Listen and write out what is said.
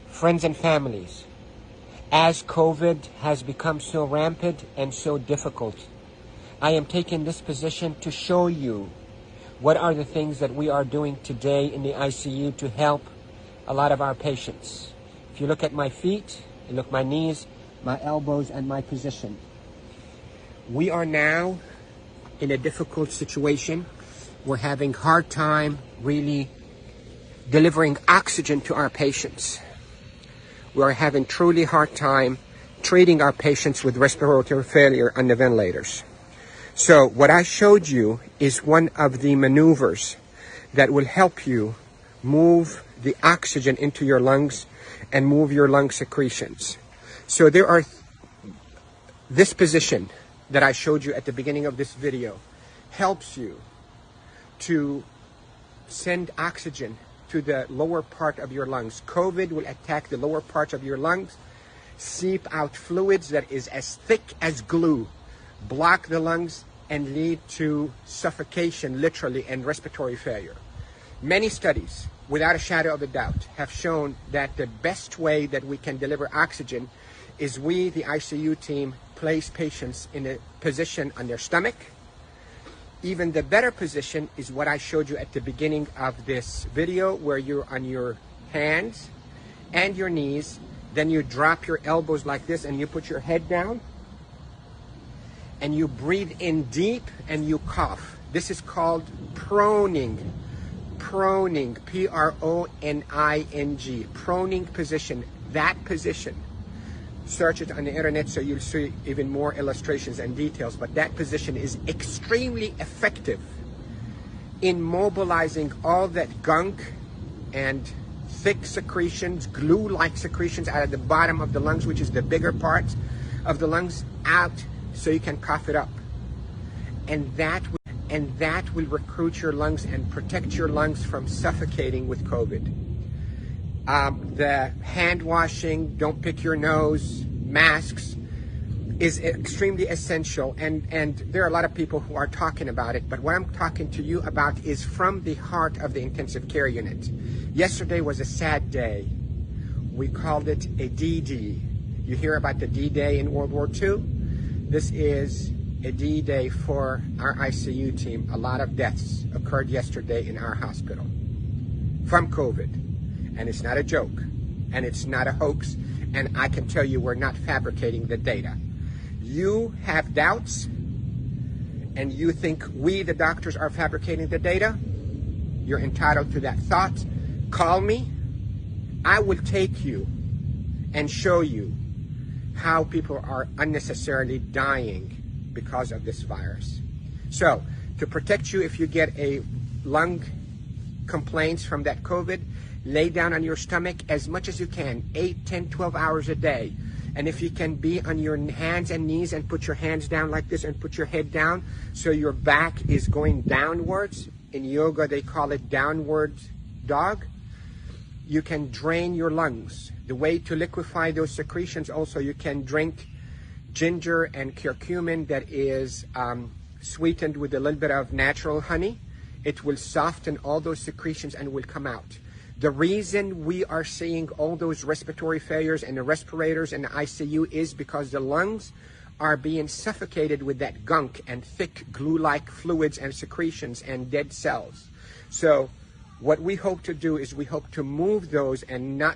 Friends and families, as COVID has become so rampant and so difficult, I am taking this position to show you what are the things that we are doing today in the ICU to help a lot of our patients. If you look at my feet, you look at my knees, my elbows, and my position. We are now in a difficult situation. We're having a hard time really delivering oxygen to our patients. We're having truly hard time treating our patients with respiratory failure on the ventilators. So what I showed you is one of the maneuvers that will help you move the oxygen into your lungs and move your lung secretions. So there are this position that I showed you at the beginning of this video helps you to send oxygen to the lower part of your lungs. COVID will attack the lower parts of your lungs, seep out fluids that is as thick as glue, block the lungs, and lead to suffocation, literally, and respiratory failure. Many studies, without a shadow of a doubt, have shown that the best way that we can deliver oxygen is we, the ICU team, place patients in a position on their stomach. Even the better position is what I showed you at the beginning of this video, where you're on your hands and your knees, then you drop your elbows like this and you put your head down and you breathe in deep and you cough. This is called proning. Proning, P-R-O-N-I-N-G, proning position. That position, search it on the internet so you'll see even more illustrations and details, but that position is extremely effective in mobilizing all that gunk and thick secretions, glue-like secretions out of the bottom of the lungs, which is the bigger part of the lungs, out so you can cough it up. And that will recruit your lungs and protect your lungs from suffocating with COVID. The hand washing, don't pick your nose, masks is extremely essential, and there are a lot of people who are talking about it, but what I'm talking to you about is from the heart of the intensive care unit. Yesterday was a sad day. We called it a D-Day. You hear about the D-Day in World War II? This is a D-Day for our ICU team. A lot of deaths occurred yesterday in our hospital from COVID. And it's not a joke, and it's not a hoax, and I can tell you we're not fabricating the data. You have doubts, and you think we, the doctors, are fabricating the data. You're entitled to that thought. Call me. I will take you and show you how people are unnecessarily dying because of this virus. So, to protect you if you get a lung complaints from that COVID, lay down on your stomach as much as you can, 8, 10, 12 hours a day. And if you can be on your hands and knees and put your hands down like this and put your head down so your back is going downwards. In yoga, they call it downward dog. You can drain your lungs. The way to liquefy those secretions also, you can drink ginger and curcumin that is sweetened with a little bit of natural honey. It will soften all those secretions and will come out. The reason we are seeing all those respiratory failures and the respirators in the ICU is because the lungs are being suffocated with that gunk and thick glue-like fluids and secretions and dead cells. So what we hope to do is we hope to move those and not